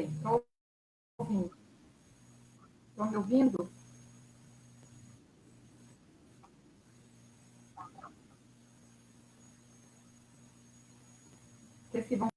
estou ouvindo. Estão me ouvindo? Se vão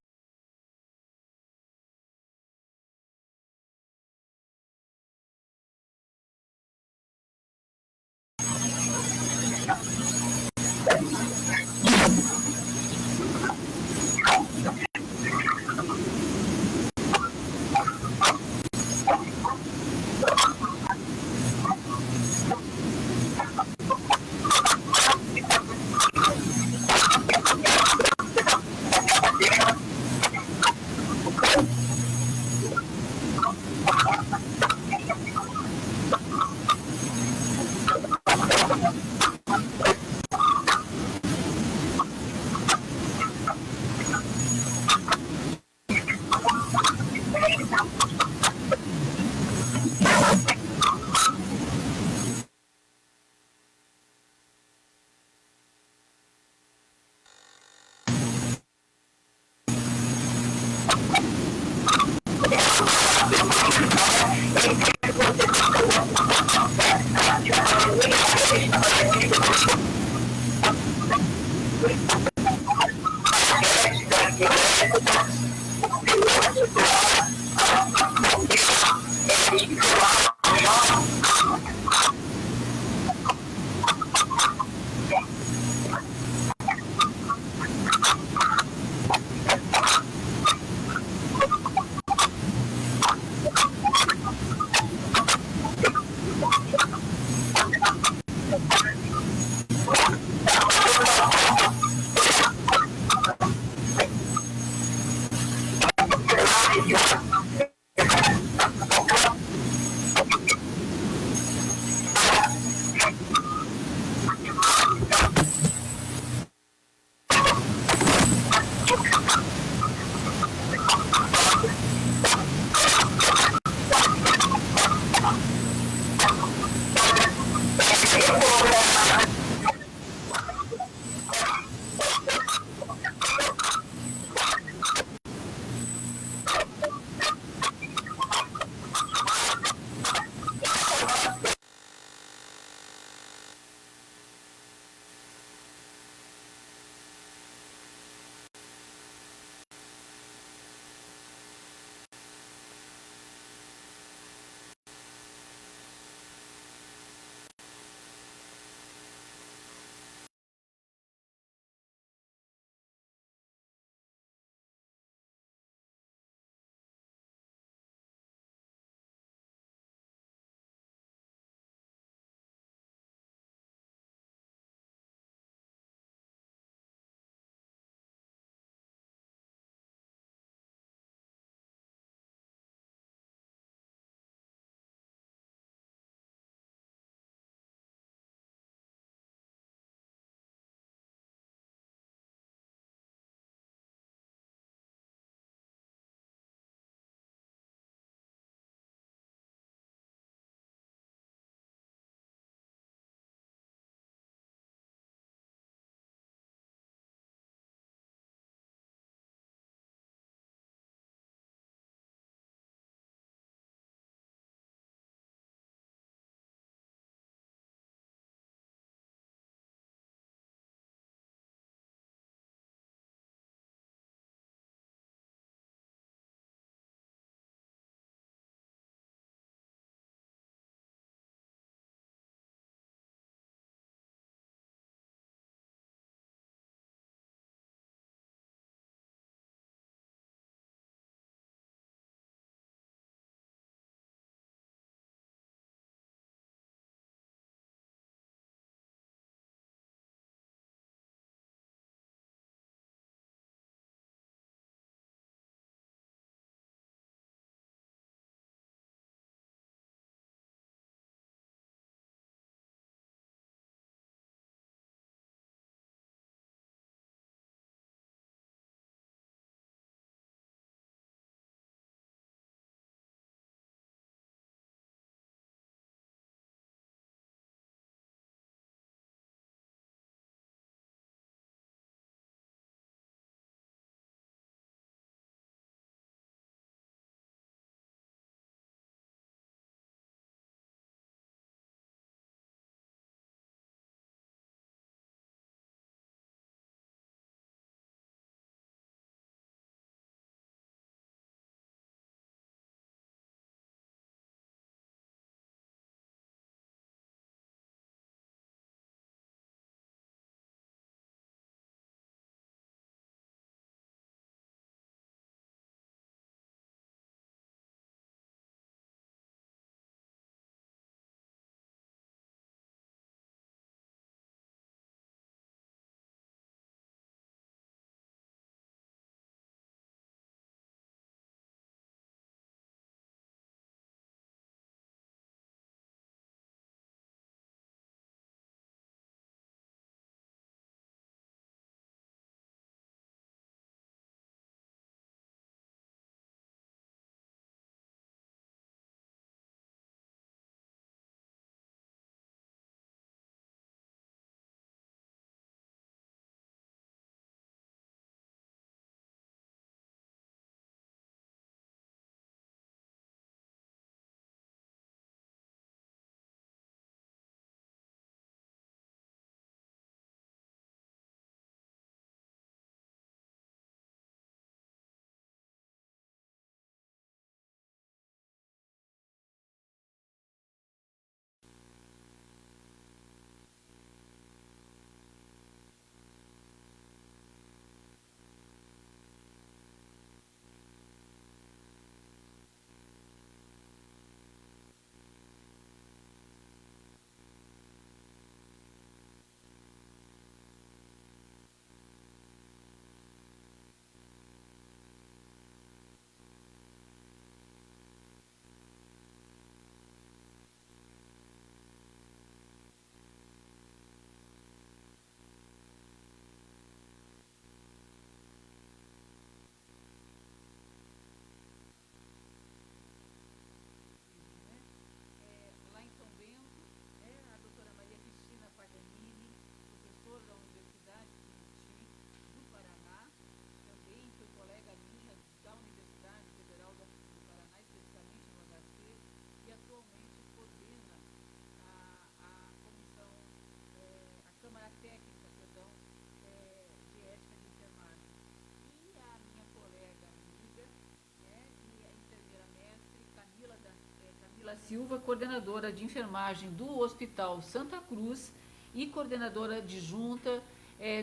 Silva, coordenadora de enfermagem do Hospital Santa Cruz e coordenadora adjunta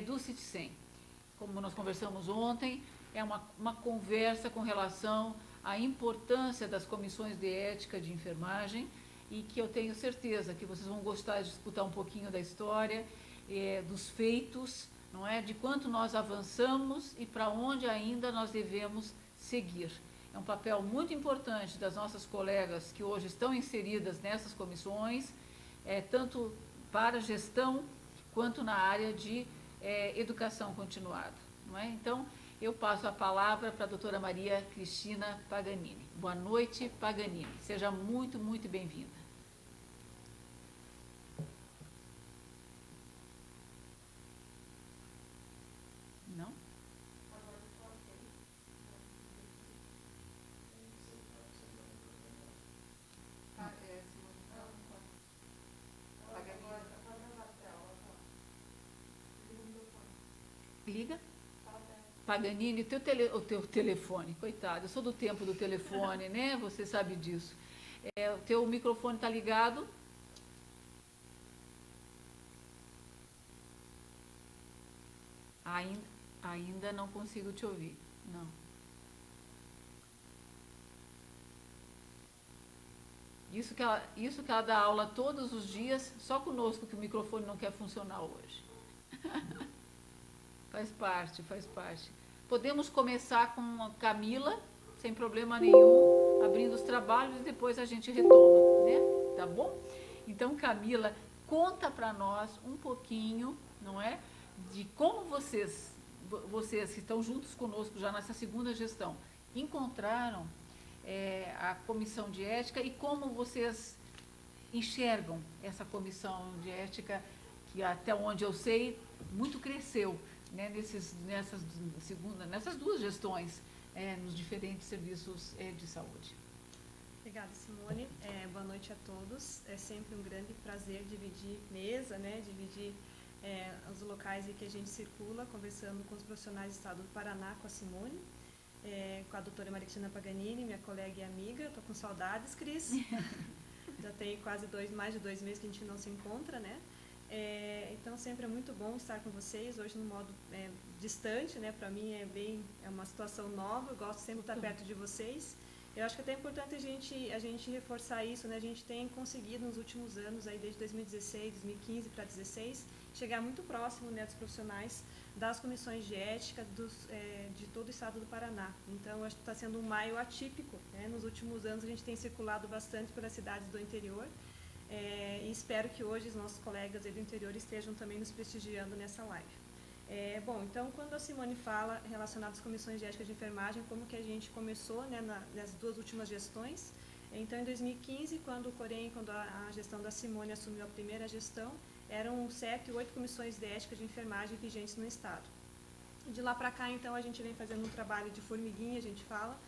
do CITSEM. Como nós conversamos ontem, é uma conversa com relação à importância das comissões de ética de enfermagem e que eu tenho certeza que vocês vão gostar de escutar um pouquinho da história, dos feitos, não é? De quanto nós avançamos e para onde ainda nós devemos seguir. É um papel muito importante das nossas colegas que hoje estão inseridas nessas comissões, tanto para gestão quanto na área de educação continuada. Não é? Então, eu passo a palavra para a doutora Maria Cristina Paganini. Boa noite, Paganini. Seja muito, muito bem-vinda. Não? Liga. Paganini, o teu telefone, coitado, eu sou do tempo do telefone, né? Você sabe disso. O teu microfone está ligado? Ainda não consigo te ouvir, não. Isso que ela dá aula todos os dias, só conosco que o microfone não quer funcionar hoje. Faz parte, faz parte. Podemos começar com a Camila, sem problema nenhum, abrindo os trabalhos e depois a gente retoma, né? Tá bom? Então, Camila, conta para nós um pouquinho, não é? De como vocês que estão juntos conosco já nessa segunda gestão, encontraram a comissão de ética e como vocês enxergam essa comissão de ética que, até onde eu sei, muito cresceu, né, nessas duas gestões, nos diferentes serviços de saúde. Obrigada, Simone. Boa noite a todos. É sempre um grande prazer dividir mesa, né, dividir os locais em que a gente circula, conversando com os profissionais do Estado do Paraná, com a Simone, com a doutora Maria Cristina Paganini, minha colega e amiga. Estou com saudades, Cris. Já tem quase mais de 2 meses que a gente não se encontra, né? Então sempre é muito bom estar com vocês, hoje no modo distante, né? Para mim é uma situação nova, eu gosto sempre de estar perto de vocês. Eu acho que é até importante a gente reforçar isso, né? A gente tem conseguido nos últimos anos, aí desde 2016, 2015 para 2016, chegar muito próximo, né, dos profissionais das comissões de ética de todo o estado do Paraná. Então, eu acho que está sendo um maio atípico, né? Nos últimos anos a gente tem circulado bastante pelas cidades do interior. E espero que hoje os nossos colegas do interior estejam também nos prestigiando nessa live. Bom, então, quando a Simone fala relacionado às comissões de ética de enfermagem, como que a gente começou, né, nas 2 últimas gestões. Então, em 2015, quando a gestão da Simone assumiu a primeira gestão, eram 7, 8 comissões de ética de enfermagem vigentes no estado. De lá para cá, então, a gente vem fazendo um trabalho de formiguinha, a gente fala,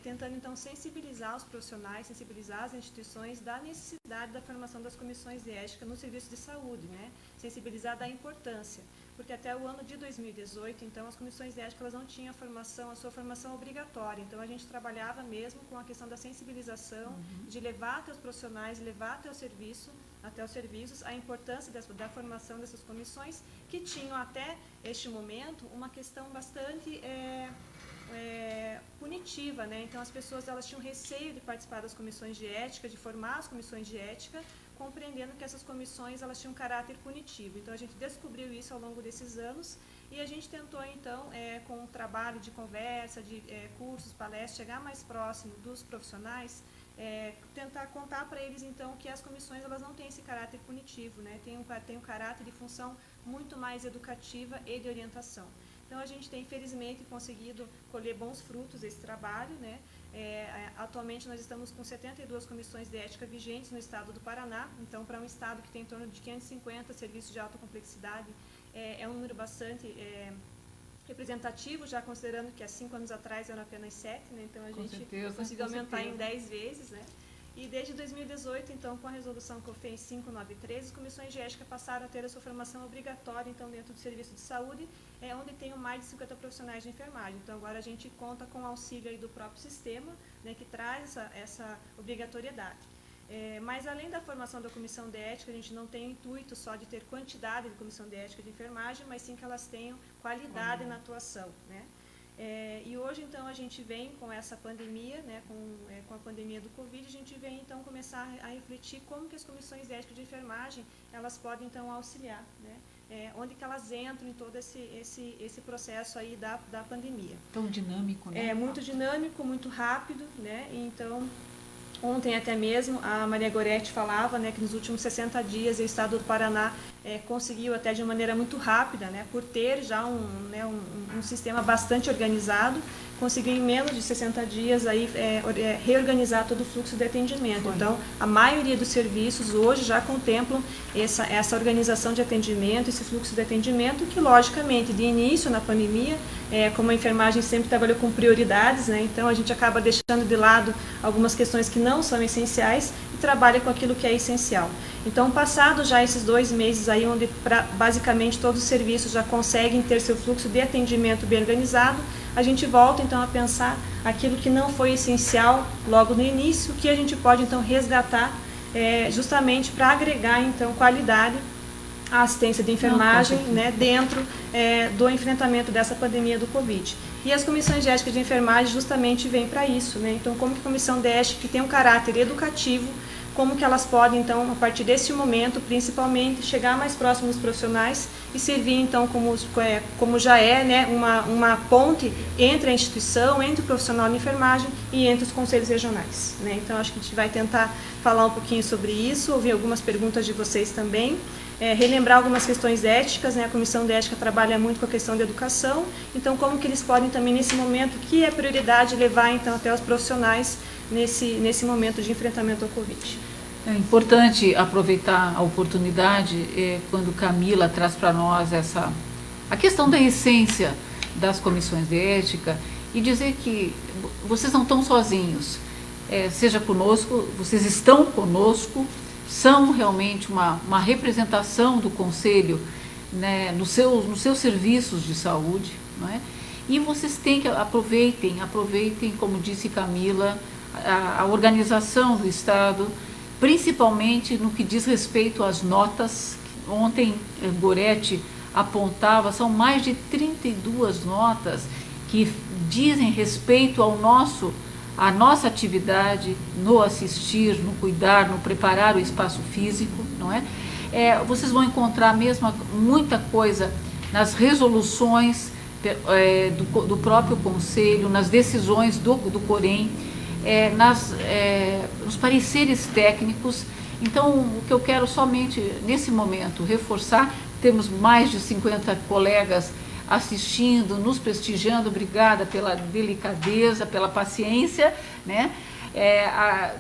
tentando então sensibilizar os profissionais, sensibilizar as instituições da necessidade da formação das comissões de ética no serviço de saúde, né? Sensibilizar da importância, porque até o ano de 2018, então, as comissões de ética elas não tinham a sua formação obrigatória, então a gente trabalhava mesmo com a questão da sensibilização, de levar até os profissionais, levar até os serviços, a importância da formação dessas comissões, que tinham até este momento uma questão bastante punitiva, né? Então as pessoas elas tinham receio de participar das comissões de ética, de formar as comissões de ética, compreendendo que essas comissões elas tinham um caráter punitivo. Então a gente descobriu isso ao longo desses anos e a gente tentou então, com um trabalho de conversa, de cursos, palestras, chegar mais próximo dos profissionais, tentar contar para eles então que as comissões elas não têm esse caráter punitivo, né? Tem um caráter de função muito mais educativa e de orientação. Então, a gente tem, infelizmente, conseguido colher bons frutos desse trabalho, né? Atualmente, nós estamos com 72 comissões de ética vigentes no estado do Paraná. Então, para um estado que tem em torno de 550 serviços de alta complexidade, é um número bastante representativo, já considerando que há 5 anos atrás eram apenas 7, né? Então, a gente conseguiu aumentar em 10 vezes, né? E desde 2018, então, com a resolução COFEN 5913, as comissões de ética passaram a ter a sua formação obrigatória, então, dentro do serviço de saúde, onde tem mais de 50 profissionais de enfermagem. Então, agora a gente conta com o auxílio aí do próprio sistema, né, que traz essa obrigatoriedade. Mas, além da formação da comissão de ética, a gente não tem o intuito só de ter quantidade de comissão de ética de enfermagem, mas sim que elas tenham qualidade na atuação, né? E hoje, então, a gente vem com essa pandemia, né, com a pandemia do Covid, a gente vem, então, começar a refletir como que as comissões de ética de enfermagem, elas podem, então, auxiliar, né? Onde que elas entram em todo esse processo aí da pandemia. Tão dinâmico, né? É muito dinâmico, muito rápido, né? Então, ontem até mesmo a Maria Goretti falava, né, que nos últimos 60 dias o Estado do Paraná conseguiu até de maneira muito rápida, né, por ter já um sistema bastante organizado, conseguiu em menos de 60 dias aí, reorganizar todo o fluxo de atendimento. Então, a maioria dos serviços hoje já contemplam essa organização de atendimento, esse fluxo de atendimento, que logicamente, de início na pandemia, como a enfermagem sempre trabalhou com prioridades, né, então a gente acaba deixando de lado algumas questões que não são essenciais e trabalha com aquilo que é essencial. Então, passado já esses 2 meses aí, onde basicamente todos os serviços já conseguem ter seu fluxo de atendimento bem organizado, a gente volta então a pensar aquilo que não foi essencial logo no início, que a gente pode então resgatar justamente para agregar então qualidade à assistência de enfermagem, né, dentro do enfrentamento dessa pandemia do Covid. E as comissões de ética de enfermagem justamente vêm para isso, né? Então, como que a comissão de ética, que tem um caráter educativo, como que elas podem, então, a partir desse momento, principalmente, chegar mais próximo dos profissionais e servir, então, como já é, né, uma ponte entre a instituição, entre o profissional de enfermagem e entre os conselhos regionais, né? Então, acho que a gente vai tentar falar um pouquinho sobre isso, ouvir algumas perguntas de vocês também, relembrar algumas questões éticas, né? A comissão de ética trabalha muito com a questão da educação, então, como que eles podem também, nesse momento, que é prioridade, levar, então, até os profissionais nesse momento de enfrentamento ao Covid. É importante aproveitar a oportunidade quando Camila traz para nós a questão da essência das comissões de ética e dizer que vocês não estão sozinhos, seja conosco, vocês estão conosco, são realmente uma representação do Conselho, né, nos seus serviços de saúde, não é? E vocês têm que aproveitem, como disse Camila, a organização do Estado, principalmente no que diz respeito às notas. Ontem Goretti apontava, são mais de 32 notas que dizem respeito à nossa atividade no assistir, no cuidar, no preparar o espaço físico, não é? Vocês vão encontrar mesmo muita coisa nas resoluções do próprio Conselho, nas decisões do Corém, nos pareceres técnicos. Então, o que eu quero somente, nesse momento, reforçar, temos mais de 50 colegas assistindo, nos prestigiando, obrigada pela delicadeza, pela paciência, né?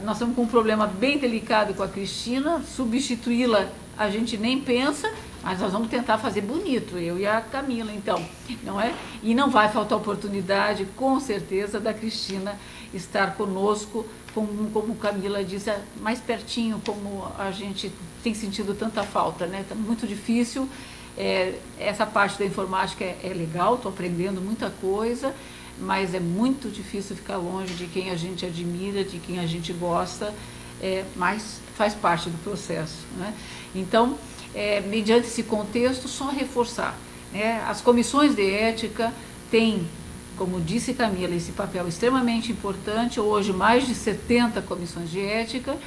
Nós estamos com um problema bem delicado com a Cristina, substituí-la a gente nem pensa, mas nós vamos tentar fazer bonito, eu e a Camila, então, não é? E não vai faltar oportunidade, com certeza, da Cristina estar conosco, como Camila disse, mais pertinho, como a gente tem sentido tanta falta, né? Tá muito difícil, essa parte da informática é legal, estou aprendendo muita coisa, mas é muito difícil ficar longe de quem a gente admira, de quem a gente gosta, mas faz parte do processo, né? Então, mediante esse contexto, só reforçar, né? As comissões de ética têm, como disse Camila, esse papel extremamente importante, hoje mais de 70 comissões de ética,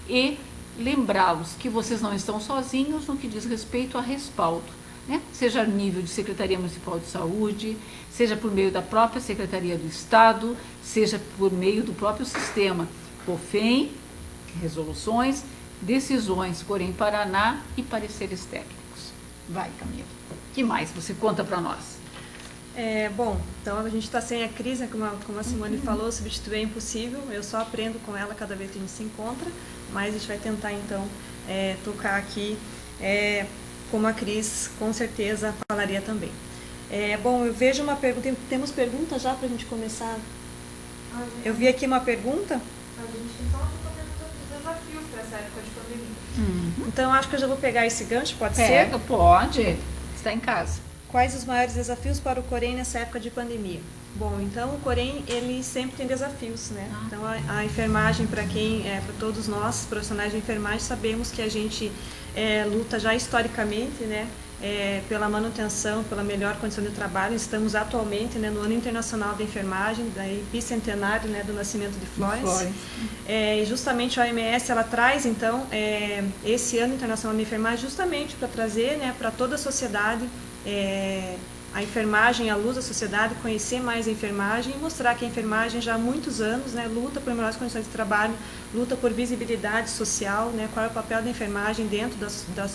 e lembrá-los que vocês não estão sozinhos no que diz respeito a respaldo, né? Seja a nível de Secretaria Municipal de Saúde, seja por meio da própria Secretaria do Estado, seja por meio do próprio sistema COFEM, resoluções, decisões, Corém Paraná e pareceres técnicos. Vai, Camila. O que mais você conta para nós? Bom, então a gente está sem a Cris, né, como a Simone falou, substituir é impossível, eu só aprendo com ela cada vez que a gente se encontra, mas a gente vai tentar então tocar aqui, como a Cris com certeza falaria também. Bom, eu vejo uma pergunta, temos perguntas já para a gente começar? Eu vi aqui uma pergunta. A gente tem só os desafios para essa época de pandemia. Então, acho que eu já vou pegar esse gancho, pode Pega, ser? pode. Está em casa. Quais os maiores desafios para o Corém nessa época de pandemia? Bom, então o Corém, ele sempre tem desafios, né? Então a enfermagem, para todos nós, profissionais de enfermagem, sabemos que a gente luta já historicamente, né? Pela manutenção, pela melhor condição de trabalho. Estamos atualmente, né, no Ano Internacional da Enfermagem, daí bicentenário, né, do nascimento de Florence. E justamente a OMS, ela traz, então, esse Ano Internacional da Enfermagem justamente para trazer, né, para toda a sociedade a enfermagem à luz da sociedade, conhecer mais a enfermagem e mostrar que a enfermagem já há muitos anos, né, luta por melhores condições de trabalho, luta por visibilidade social, né, qual é o papel da enfermagem dentro da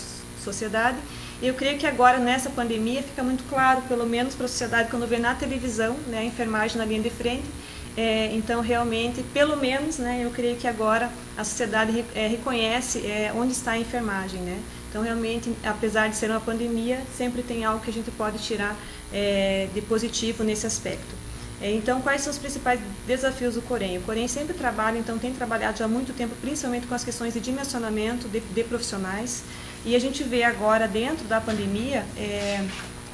sociedade. E eu creio que agora, nessa pandemia, fica muito claro, pelo menos para a sociedade, quando vê na televisão, né, a enfermagem na linha de frente. Então, realmente, pelo menos, né, eu creio que agora a sociedade reconhece onde está a enfermagem, né? Então, realmente, apesar de ser uma pandemia, sempre tem algo que a gente pode tirar de positivo nesse aspecto. Então, quais são os principais desafios do Corém? O Corém sempre trabalha, então tem trabalhado já há muito tempo, principalmente com as questões de dimensionamento de profissionais. E a gente vê agora, dentro da pandemia,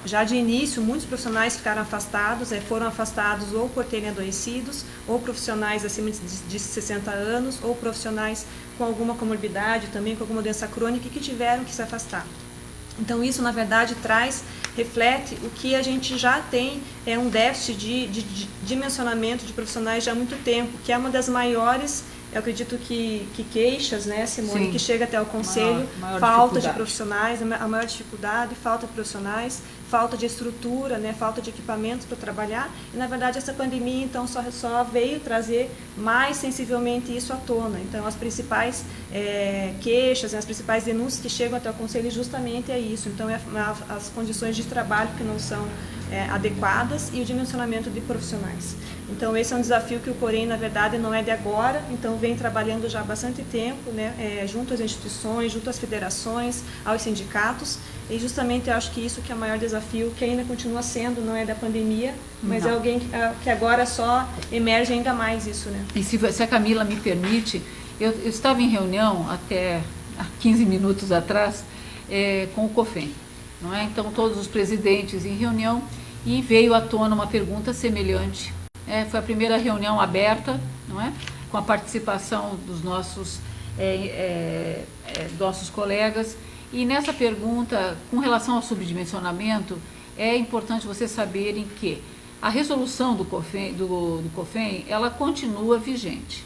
já de início, muitos profissionais ficaram afastados, foram afastados ou por terem adoecidos, ou profissionais acima de 60 anos, ou profissionais com alguma comorbidade, também com alguma doença crônica, que tiveram que se afastar. Então, isso, na verdade, reflete o que a gente já tem, um déficit de dimensionamento de profissionais já há muito tempo, que é uma das maiores, eu acredito que queixas, né, Simone, Sim. Que chega até o Conselho, maior falta de profissionais, a maior dificuldade, falta de profissionais, falta de estrutura, né, falta de equipamentos para trabalhar. E, na verdade, essa pandemia, então, só veio trazer mais sensivelmente isso à tona. Então, as principais queixas, as principais denúncias que chegam até o Conselho justamente é isso. Então, as condições de trabalho que não são adequadas e o dimensionamento de profissionais. Então, esse é um desafio que o Corém, na verdade, não é de agora, então vem trabalhando já há bastante tempo, né, junto às instituições, junto às federações, aos sindicatos, e justamente eu acho que isso que é o maior desafio, que ainda continua sendo, não é da pandemia, mas Não. é alguém que agora só emerge ainda mais isso, né? E se a Camila me permite, eu estava em reunião até há 15 minutos atrás com o COFEM, não é? Então todos os presidentes em reunião e veio à tona uma pergunta semelhante. Foi a primeira reunião aberta, não é? Com a participação dos nossos colegas. E nessa pergunta, com relação ao subdimensionamento, é importante vocês saberem que a resolução do COFEM, ela continua vigente.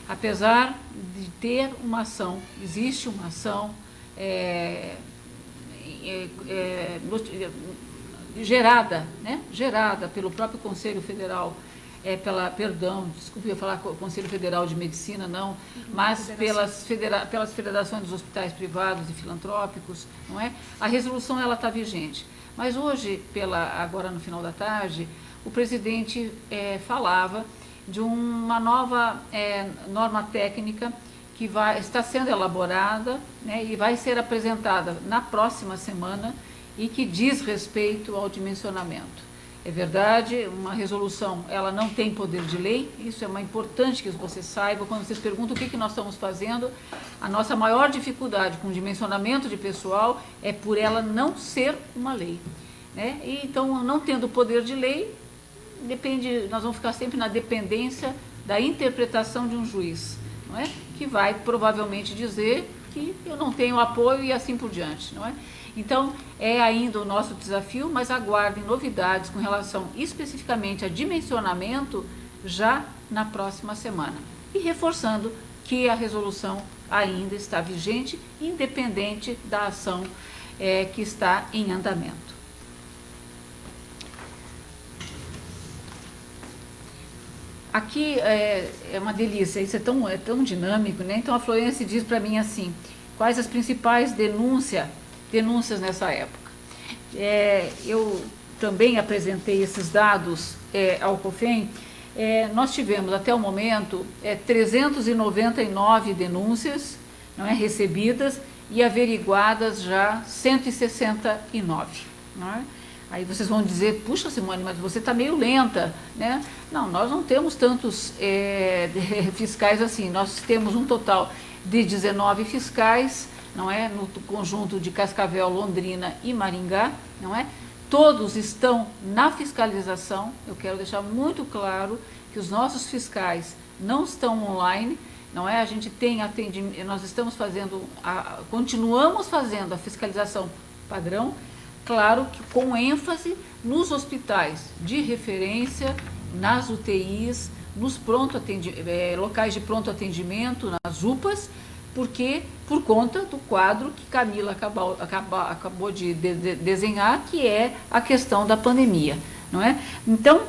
Apesar de ter uma ação, existe uma ação gerada, né? Gerada pelo próprio Conselho Federal, desculpe eu falar Conselho Federal de Medicina, não, mas pelas federações dos hospitais privados e filantrópicos, não é? A resolução ela está vigente. Mas hoje, agora no final da tarde, o presidente falava de uma nova norma técnica que está sendo elaborada, né, e vai ser apresentada na próxima semana e que diz respeito ao dimensionamento. É verdade, uma resolução, ela não tem poder de lei, isso é importante que vocês saibam. Quando vocês perguntam o que nós estamos fazendo, a nossa maior dificuldade com o dimensionamento de pessoal é por ela não ser uma lei, né? E, então, não tendo poder de lei, nós vamos ficar sempre na dependência da interpretação de um juiz, não é? Que vai provavelmente dizer que eu não tenho apoio e assim por diante, não é? Então, é ainda o nosso desafio, mas aguardem novidades com relação especificamente a dimensionamento já na próxima semana. E reforçando que a resolução ainda está vigente, independente da ação que está em andamento. Aqui é uma delícia, isso é tão dinâmico, né? Então, a Florence diz para mim assim, quais as principais denúncias nessa época. Eu também apresentei esses dados ao COFEM. Nós tivemos até o momento 399 denúncias, não é, recebidas e averiguadas já 169. Não é? Aí vocês vão dizer, puxa, Simone, mas você está meio lenta, né? Não, nós não temos tantos fiscais assim. Nós temos um total de 19 fiscais, não é, no conjunto de Cascavel, Londrina e Maringá, não é, todos estão na fiscalização. Eu quero deixar muito claro que os nossos fiscais não estão online, não é? A gente tem atendimento, nós estamos fazendo, continuamos fazendo a fiscalização padrão, claro que com ênfase nos hospitais de referência, nas UTIs, nos locais de pronto atendimento, nas UPAs, porque por conta do quadro que Camila acabou de desenhar, que é a questão da pandemia, não é? Então,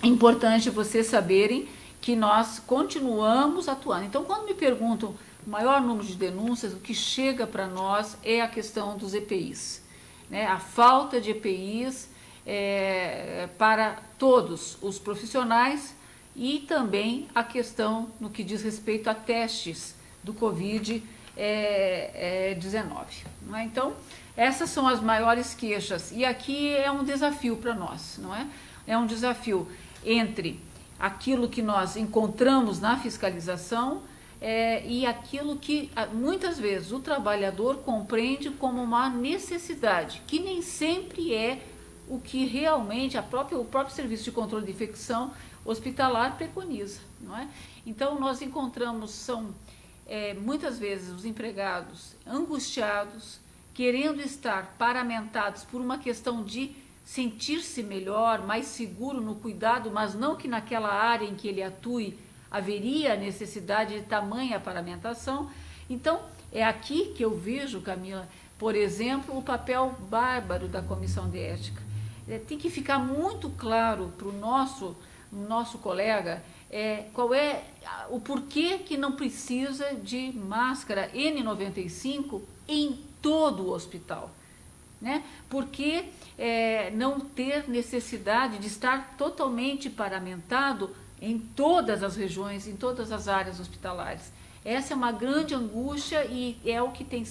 é importante vocês saberem que nós continuamos atuando. Então, quando me perguntam o maior número de denúncias, o que chega para nós é a questão dos EPIs, né? A falta de EPIs para todos os profissionais e também a questão no que diz respeito a testes do Covid-19. Não é? Então, essas são as maiores queixas. E aqui é um desafio para nós, não é? É um desafio entre aquilo que nós encontramos na fiscalização e aquilo que muitas vezes o trabalhador compreende como uma necessidade, que nem sempre é o que realmente o próprio Serviço de Controle de Infecção Hospitalar preconiza, não é? Então, nós encontramos, muitas vezes, os empregados angustiados, querendo estar paramentados por uma questão de sentir-se melhor, mais seguro no cuidado, mas não que naquela área em que ele atue haveria necessidade de tamanha paramentação. Então, é aqui que eu vejo, Camila, por exemplo, o papel bárbaro da Comissão de Ética. Tem que ficar muito claro para o nosso colega qual é o porquê que não precisa de máscara N95 em todo o hospital, né? Porque não ter necessidade de estar totalmente paramentado em todas as regiões, em todas as áreas hospitalares. Essa é uma grande angústia e é o que tem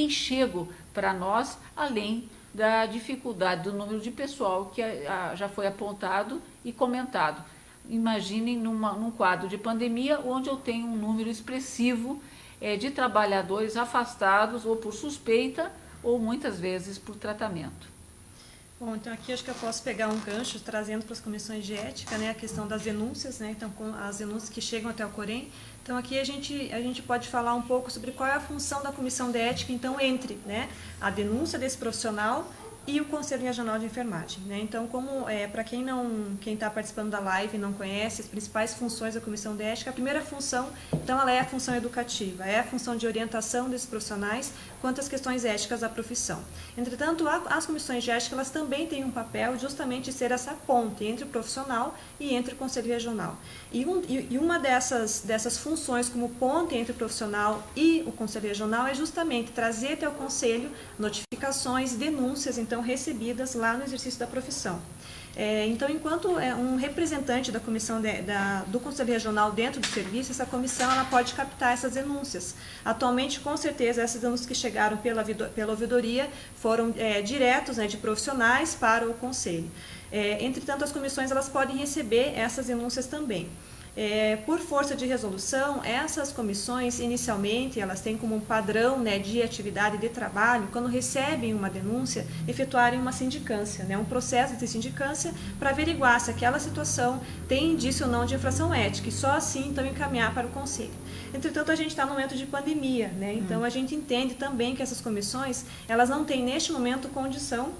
chego para nós, além da dificuldade do número de pessoal que já foi apontado e comentado. Imaginem num quadro de pandemia onde eu tenho um número expressivo de trabalhadores afastados ou por suspeita ou muitas vezes por tratamento. Bom, então aqui acho que eu posso pegar um gancho trazendo para as comissões de ética, né, a questão das denúncias, né, então com as denúncias que chegam até o Corém. Então aqui a gente pode falar um pouco sobre qual é a função da comissão de ética, então entre, né, a denúncia desse profissional e o Conselho Regional de Enfermagem, né? Então, para quem está participando da live e não conhece as principais funções da Comissão de Ética, a primeira função, então, ela é a função educativa, é a função de orientação desses profissionais quanto às questões éticas da profissão. Entretanto, as comissões de ética, elas também têm um papel justamente de ser essa ponte entre o profissional e entre o Conselho Regional. E uma dessas funções como ponte entre o profissional e o Conselho Regional é justamente trazer até o Conselho notificações, denúncias, então, recebidas lá no exercício da profissão. Então, enquanto um representante da comissão do Conselho Regional dentro do serviço, essa comissão ela pode captar essas denúncias. Atualmente, com certeza, essas denúncias que chegaram pela ouvidoria foram diretos, né, de profissionais para o Conselho. Entretanto, as comissões elas podem receber essas denúncias também. Por força de resolução, essas comissões, inicialmente, elas têm como um padrão, né, de atividade de trabalho, quando recebem uma denúncia, efetuarem uma sindicância, né, um processo de sindicância para averiguar se aquela situação tem indício ou não de infração ética e só assim, então, encaminhar para o Conselho. Entretanto, a gente está no momento de pandemia, né, então a gente entende também que essas comissões, elas não têm, neste momento, condição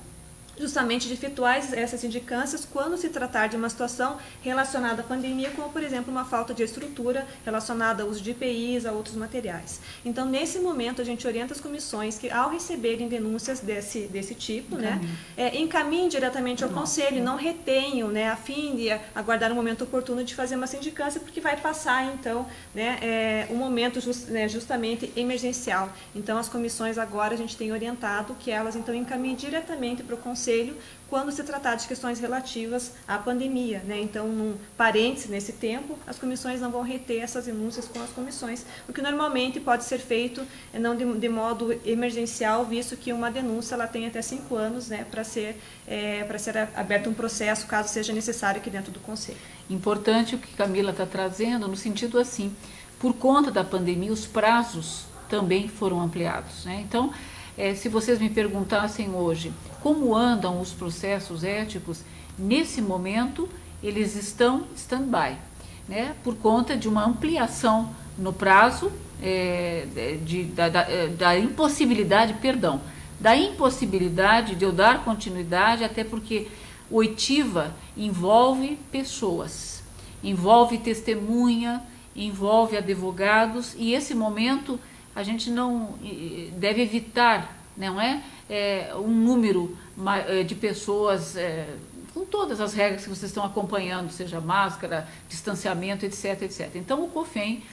justamente de efetuar essas sindicâncias quando se tratar de uma situação relacionada à pandemia, como, por exemplo, uma falta de estrutura relacionada ao uso de EPIs, a outros materiais. Então, nesse momento, a gente orienta as comissões que, ao receberem denúncias desse tipo, né, encaminhem diretamente ao Conselho, não retenham, né, a fim de aguardar um momento oportuno de fazer uma sindicância, porque vai passar, então, né, um momento justamente emergencial. Então, as comissões agora, a gente tem orientado que elas, então, encaminhem diretamente para o Conselho quando se tratar de questões relativas à pandemia, né? Então, num parêntese, nesse tempo, as comissões não vão reter essas denúncias com as comissões, o que normalmente pode ser feito não de modo emergencial, visto que uma denúncia ela tem até 5 anos, né, para ser aberto um processo, caso seja necessário, aqui dentro do Conselho. Importante o que Camila está trazendo, no sentido assim, por conta da pandemia, os prazos também foram ampliados, né? Então, se vocês me perguntassem hoje como andam os processos éticos, nesse momento eles estão stand-by, né, por conta de uma ampliação no prazo da impossibilidade, da impossibilidade de eu dar continuidade, até porque o oitiva envolve pessoas, envolve testemunha, envolve advogados, e esse momento a gente não deve evitar, não é, um número de pessoas com todas as regras que vocês estão acompanhando, seja máscara, distanciamento, etc, etc. Então o COFEM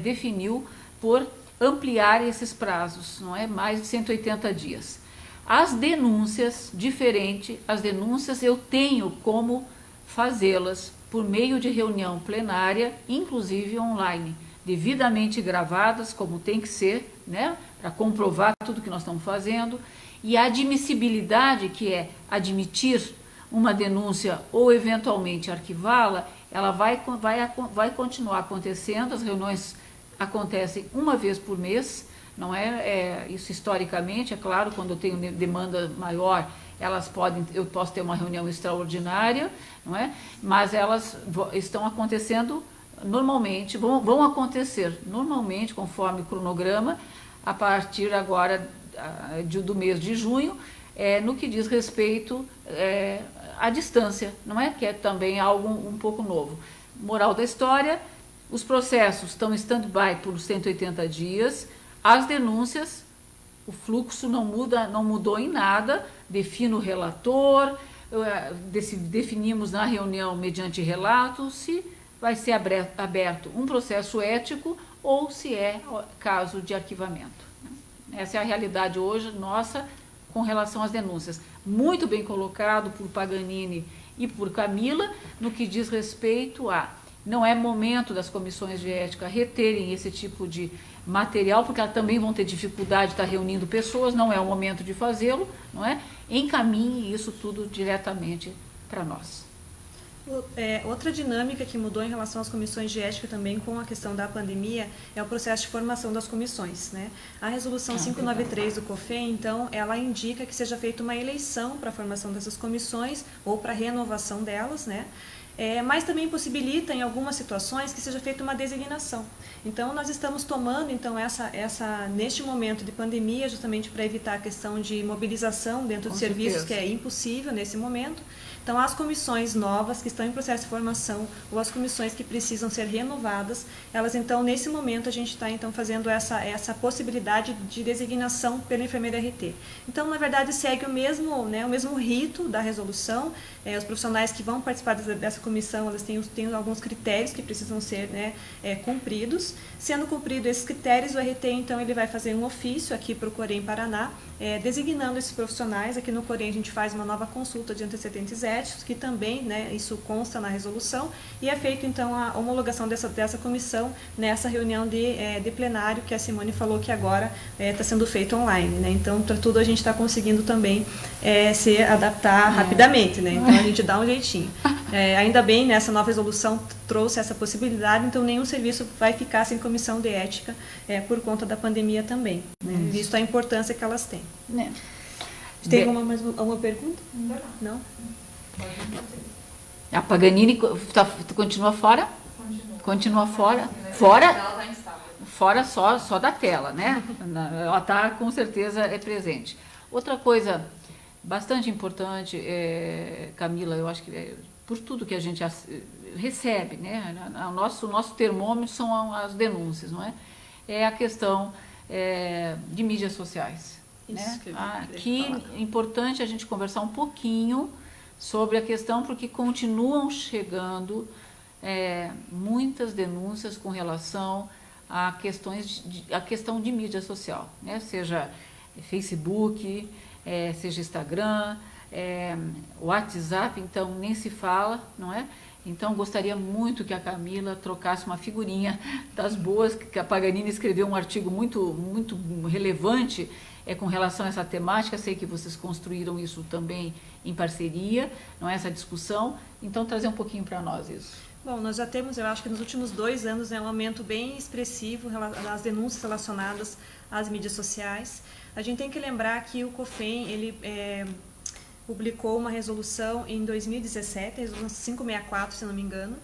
definiu por ampliar esses prazos, não é, mais de 180 dias. As denúncias, diferente, as denúncias eu tenho como fazê-las por meio de reunião plenária, inclusive online, devidamente gravadas, como tem que ser, né, para comprovar tudo que nós estamos fazendo, e a admissibilidade, que é admitir uma denúncia ou eventualmente arquivá-la, ela vai continuar acontecendo. As reuniões acontecem uma vez por mês, não é? Isso historicamente, é claro, quando eu tenho demanda maior, eu posso ter uma reunião extraordinária, não é? Mas elas estão acontecendo normalmente, vão acontecer normalmente, conforme o cronograma, a partir agora do mês de junho, no que diz respeito à distância, não é? Que é também algo um pouco novo. Moral da história, os processos estão em stand-by por 180 dias, as denúncias, o fluxo não mudou em nada, defino o relator, definimos na reunião mediante relato se vai ser aberto um processo ético ou se é caso de arquivamento. Essa é a realidade hoje nossa com relação às denúncias. Muito bem colocado por Paganini e por Camila, no que diz respeito não é momento das comissões de ética reterem esse tipo de material, porque elas também vão ter dificuldade de estar reunindo pessoas, não é o momento de fazê-lo, não é? Encaminhe isso tudo diretamente para nós. Outra dinâmica que mudou em relação às comissões de ética também com a questão da pandemia é o processo de formação das comissões, né? A resolução 593 do COFEM, então, ela indica que seja feita uma eleição para a formação dessas comissões ou para a renovação delas, né? Mas também possibilita em algumas situações que seja feita uma designação. Então nós estamos tomando então neste momento de pandemia justamente para evitar a questão de mobilização dentro de serviços, que é impossível nesse momento. Então as comissões novas que estão em processo de formação ou as comissões que precisam ser renovadas, elas então nesse momento a gente está então fazendo essa possibilidade de designação pelo enfermeiro RT. Então na verdade segue o mesmo rito da resolução. Os profissionais que vão participar dessa comissão, elas têm alguns critérios que precisam ser cumpridos. Sendo cumpridos esses critérios, o RT, então, ele vai fazer um ofício aqui para o Corém Paraná, designando esses profissionais. Aqui no Corém a gente faz uma nova consulta de antecedentes éticos, que também, isso consta na resolução, e é feito, então, a homologação dessa comissão nessa reunião de plenário, que a Simone falou que agora está sendo feito online, né? Então, para tudo a gente está conseguindo também se adaptar rapidamente, né? Então, a gente dá um jeitinho. Ainda bem, essa nova resolução trouxe essa possibilidade, então nenhum serviço vai ficar sem comissão de ética por conta da pandemia também, né? Visto a importância que elas têm. Tem alguma pergunta? Não? A Paganini continua fora? Continua fora? Fora só da tela, né? Ela está com certeza presente. Outra coisa bastante importante, Camila, eu acho que por tudo que a gente recebe, né? O nosso termômetro são as denúncias, não é? É a questão de mídias sociais. Né? Aqui é importante a gente conversar um pouquinho sobre a questão, porque continuam chegando muitas denúncias com relação a questão de mídia social, né? Seja Facebook, seja Instagram, WhatsApp, então nem se fala, não é? Então gostaria muito que a Camila trocasse uma figurinha das boas, que a Paganini escreveu um artigo muito, muito relevante com relação a essa temática. Sei que vocês construíram isso também em parceria, não é, essa discussão, então trazer um pouquinho para nós isso. Bom, nós já temos, eu acho que nos últimos 2 anos, um aumento bem expressivo das denúncias relacionadas às mídias sociais. A gente tem que lembrar que o COFEM, ele publicou uma resolução em 2017, a resolução 564, se não me engano,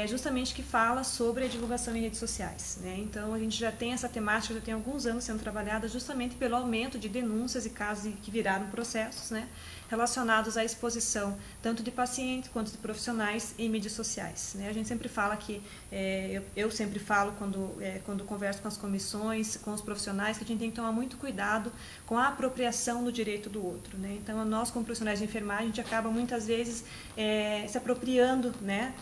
justamente que fala sobre a divulgação em redes sociais, né? Então, a gente já tem essa temática, já tem alguns anos sendo trabalhada justamente pelo aumento de denúncias e casos que viraram processos, né, relacionados à exposição tanto de pacientes quanto de profissionais em mídias sociais, né? A gente sempre fala que, eu sempre falo quando converso com as comissões, com os profissionais, que a gente tem que tomar muito cuidado com a apropriação do direito do outro, né? Então, nós como profissionais de enfermagem, a gente acaba muitas vezes se apropriando, né,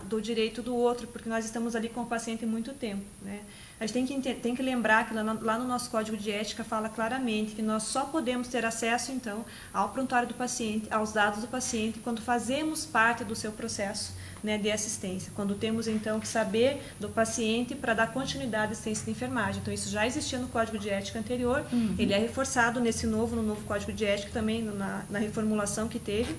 do direito do outro, porque nós estamos ali com o paciente muito tempo, né? A gente tem que lembrar que lá no nosso Código de Ética fala claramente que nós só podemos ter acesso, então, ao prontuário do paciente, aos dados do paciente, quando fazemos parte do seu processo, né, de assistência, quando temos, então, que saber do paciente para dar continuidade à assistência de enfermagem. Então, isso já existia no Código de Ética anterior, ele é reforçado no novo Código de Ética também, na reformulação que teve.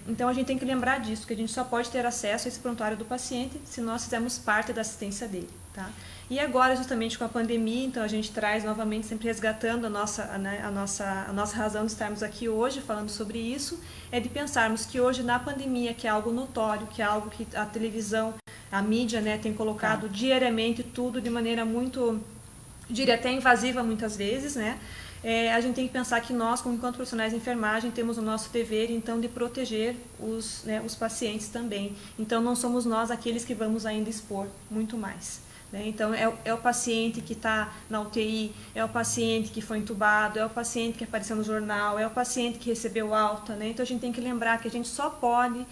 Então, a gente tem que lembrar disso, que a gente só pode ter acesso a esse prontuário do paciente se nós fizermos parte da assistência dele, tá? E agora, justamente com a pandemia, então a gente traz novamente, sempre resgatando a nossa razão de estarmos aqui hoje falando sobre isso, é de pensarmos que hoje na pandemia, que é algo notório, que é algo que a televisão, a mídia, né, tem colocado diariamente tudo de maneira muito, diria até invasiva muitas vezes, né? A gente tem que pensar que nós, enquanto profissionais de enfermagem, temos o nosso dever, então, de proteger os pacientes também. Então, não somos nós aqueles que vamos ainda expor muito mais, né? Então, é o paciente que está na UTI, é o paciente que foi entubado, é o paciente que apareceu no jornal, é o paciente que recebeu alta, né? Então, a gente tem que lembrar que a gente só pode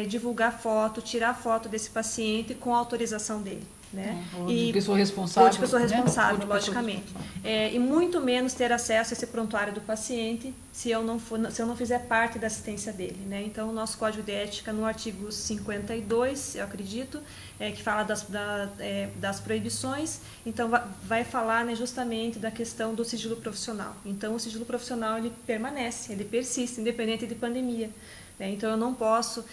divulgar foto, tirar foto desse paciente com a autorização dele, né? Ou de pessoa responsável. Ou de pessoa responsável, né? logicamente. E muito menos ter acesso a esse prontuário do paciente se eu não fizer parte da assistência dele, né? Então, o nosso Código de Ética, no artigo 52, eu acredito, que fala das proibições, então vai falar, né, justamente da questão do sigilo profissional. Então, o sigilo profissional, ele permanece, ele persiste, independente de pandemia. Então, eu não posso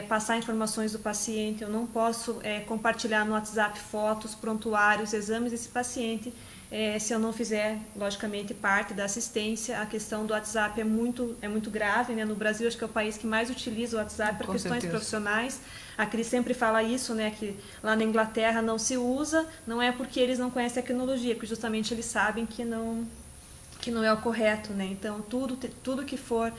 passar informações do paciente, eu não posso compartilhar no WhatsApp fotos, prontuários, exames desse paciente, se eu não fizer, logicamente, parte da assistência. A questão do WhatsApp é muito grave, né? No Brasil, acho que é o país que mais utiliza o WhatsApp para questões profissionais. A Cris sempre fala isso, né? Que lá na Inglaterra não se usa, não é porque eles não conhecem a tecnologia, porque justamente eles sabem que não é o correto, né? Então, tudo que for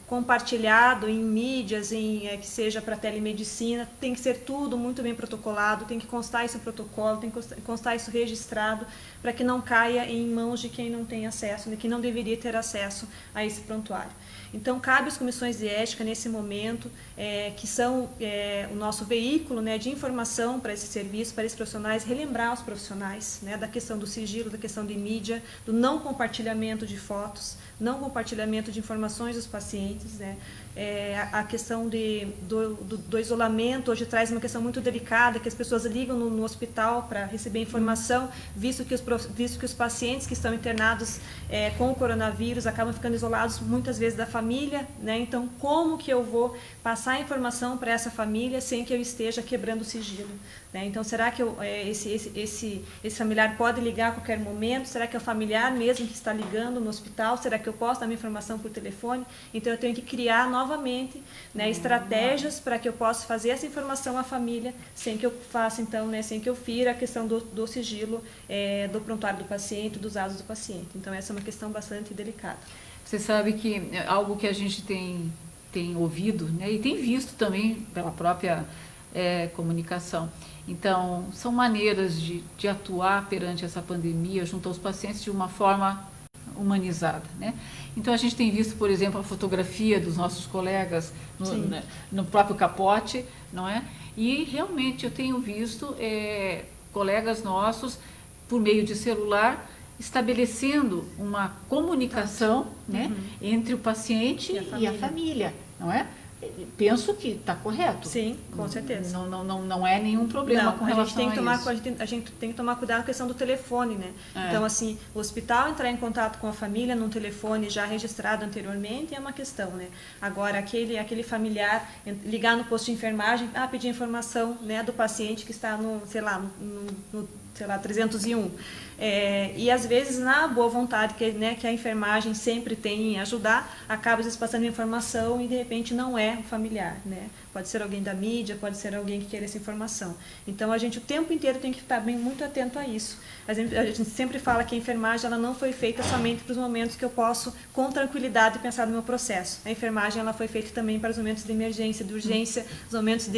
compartilhado em mídias, que seja para telemedicina, tem que ser tudo muito bem protocolado, tem que constar esse protocolo, tem que constar isso registrado, para que não caia em mãos de quem não tem acesso, de quem não deveria ter acesso a esse prontuário. Então, cabe às comissões de ética, nesse momento, que são o nosso veículo, né, de informação para esse serviço, para esses profissionais, relembrar os profissionais, né, da questão do sigilo, da questão de mídia, do não compartilhamento de fotos, não compartilhamento de informações dos pacientes, né? A questão do isolamento hoje traz uma questão muito delicada, que as pessoas ligam no hospital para receber informação, visto que os pacientes que estão internados com o coronavírus acabam ficando isolados muitas vezes da família, né? Então, como que eu vou passar a informação para essa família sem que eu esteja quebrando o sigilo, né? Então, será que esse familiar pode ligar a qualquer momento? Será que é o familiar mesmo que está ligando no hospital? Será que eu posso dar minha informação por telefone? Então, eu tenho que criar novamente, né, estratégias para que eu possa fazer essa informação à família sem que eu faça, então, né, sem que eu fira a questão do sigilo do prontuário do paciente, dos dados do paciente. Então, essa é uma questão bastante delicada. Você sabe que algo que a gente tem ouvido, né, e tem visto também pela própria comunicação. Então, são maneiras de atuar perante essa pandemia junto aos pacientes de uma forma humanizada, né? Então, a gente tem visto, por exemplo, a fotografia dos nossos colegas no próprio capote, não é? E, realmente, eu tenho visto colegas nossos, por meio de celular, estabelecendo uma comunicação, né, entre o paciente e a família, não é? penso que está correto. Sim, com certeza. Não é nenhum problema com relação a isso. A gente tem que tomar cuidado com a questão do telefone, né? Então, assim, o hospital entrar em contato com a família num telefone já registrado anteriormente é uma questão, né? Agora, aquele familiar ligar no posto de enfermagem, pedir informação, né, do paciente que está no, sei lá, 301. E às vezes, na boa vontade que a enfermagem sempre tem em ajudar, acaba às vezes passando informação e de repente não é um familiar, né? Pode ser alguém da mídia, pode ser alguém que queira essa informação. Então a gente o tempo inteiro tem que estar bem muito atento a isso. A gente sempre fala que a enfermagem ela não foi feita somente para os momentos que eu posso com tranquilidade pensar no meu processo. A enfermagem ela foi feita também para os momentos de emergência, de urgência, os momentos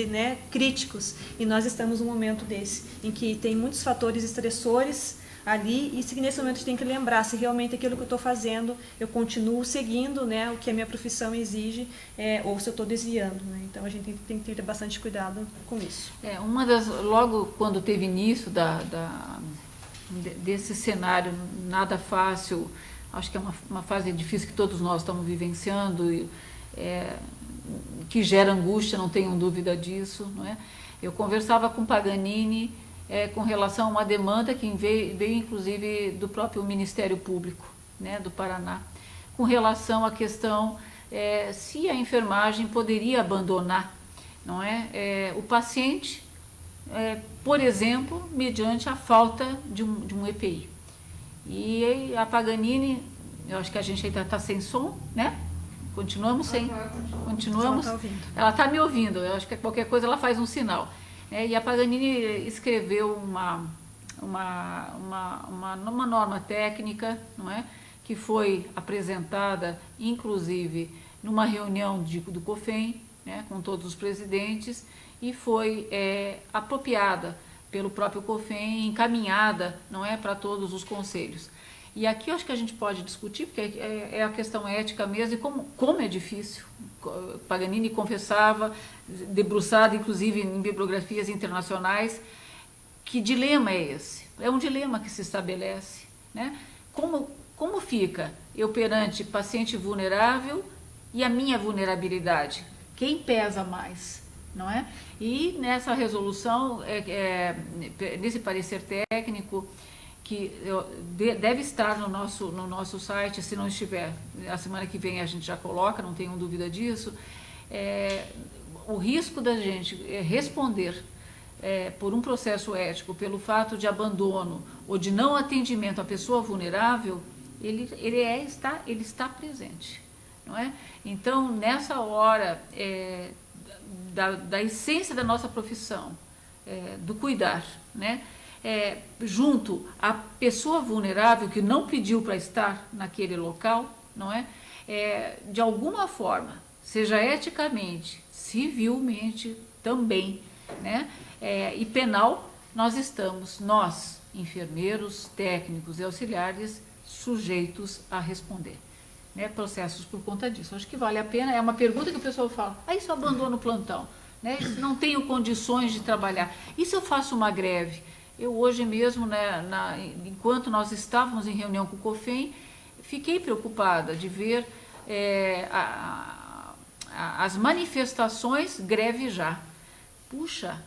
críticos. E nós estamos num momento desse, em que tem muitos fatores estressores ali, e nesse momento a gente tem que lembrar se realmente aquilo que eu estou fazendo, eu continuo seguindo, né, o que a minha profissão exige, ou se eu estou desviando, né? Então a gente tem que ter bastante cuidado com isso. Logo quando teve início desse cenário nada fácil, acho que é uma fase difícil que todos nós estamos vivenciando, que gera angústia, não tenham dúvida disso, não é? Eu conversava com Paganini com relação a uma demanda que veio inclusive do próprio Ministério Público, né, do Paraná, com relação à questão se a enfermagem poderia abandonar, não é, o paciente, por exemplo, mediante a falta de um EPI. E a Paganini, eu acho que a gente ainda está sem som, né? Continuamos sem. Continuamos. Ela está me ouvindo, eu acho que qualquer coisa ela faz um sinal. E a Paganini escreveu uma norma técnica, não é? Que foi apresentada, inclusive, numa reunião do COFEM, né, com todos os presidentes, e foi apropriada pelo próprio COFEM, encaminhada, não é, para todos os conselhos. E aqui eu acho que a gente pode discutir, porque é a questão ética mesmo, e como é difícil. Paganini confessava, debruçado inclusive em bibliografias internacionais, que dilema é esse? É um dilema que se estabelece, né? Como fica eu perante paciente vulnerável e a minha vulnerabilidade? Quem pesa mais, não é? E nessa resolução, nesse parecer técnico, que deve estar no nosso site, se não estiver, a semana que vem a gente já coloca, não tenham dúvida disso, o risco da gente responder por um processo ético, pelo fato de abandono ou de não atendimento à pessoa vulnerável, ele está presente, não é? Então, nessa hora da essência da nossa profissão, do cuidar, né? Junto à pessoa vulnerável que não pediu para estar naquele local, não é? De alguma forma, seja eticamente, civilmente também, né? E penal, nós, enfermeiros, técnicos e auxiliares, sujeitos a responder, né? Processos por conta disso. Acho que vale a pena. É uma pergunta que o pessoal fala: aí se eu abandono o plantão, né? Não tenho condições de trabalhar, e se eu faço uma greve? Eu hoje mesmo, né, enquanto nós estávamos em reunião com o COFEM, fiquei preocupada de ver as manifestações greve já. Puxa,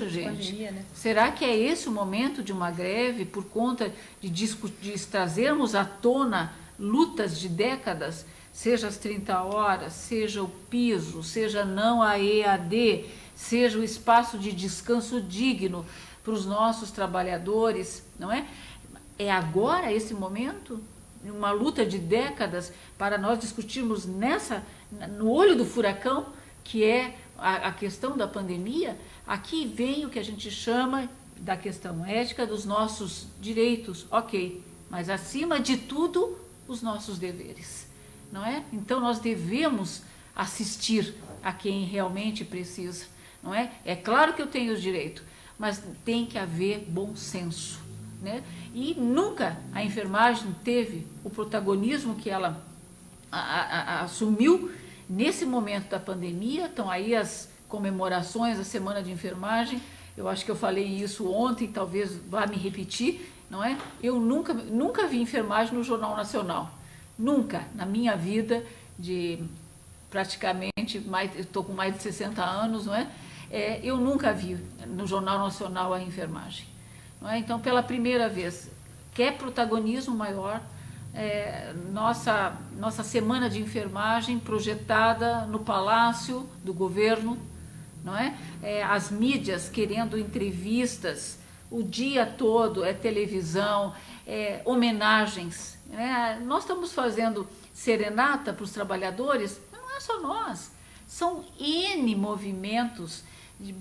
gente, pandemia, né? Será que é esse o momento de uma greve por conta de trazermos à tona lutas de décadas, seja as 30 horas, seja o piso, seja não a EAD, seja o espaço de descanso digno para os nossos trabalhadores, não é? É agora esse momento, uma luta de décadas, para nós discutirmos no olho do furacão, que é a questão da pandemia. Aqui vem o que a gente chama da questão ética dos nossos direitos, ok, mas acima de tudo, os nossos deveres, não é? Então nós devemos assistir a quem realmente precisa, não é? É claro que eu tenho os direitos, mas tem que haver bom senso, né? E nunca a enfermagem teve o protagonismo que ela assumiu nesse momento da pandemia. Estão aí as comemorações da Semana de Enfermagem. Eu acho que eu falei isso ontem, talvez vá me repetir, não é? Eu nunca vi enfermagem no Jornal Nacional. Nunca, na minha vida de praticamente, estou com mais de 60 anos, não é? Eu nunca vi no Jornal Nacional a enfermagem. Não é? Então, pela primeira vez, quer protagonismo maior, nossa semana de enfermagem projetada no Palácio do Governo, não é? As mídias querendo entrevistas, o dia todo televisão, homenagens. Né? Nós estamos fazendo serenata para os trabalhadores, mas não é só nós, são N movimentos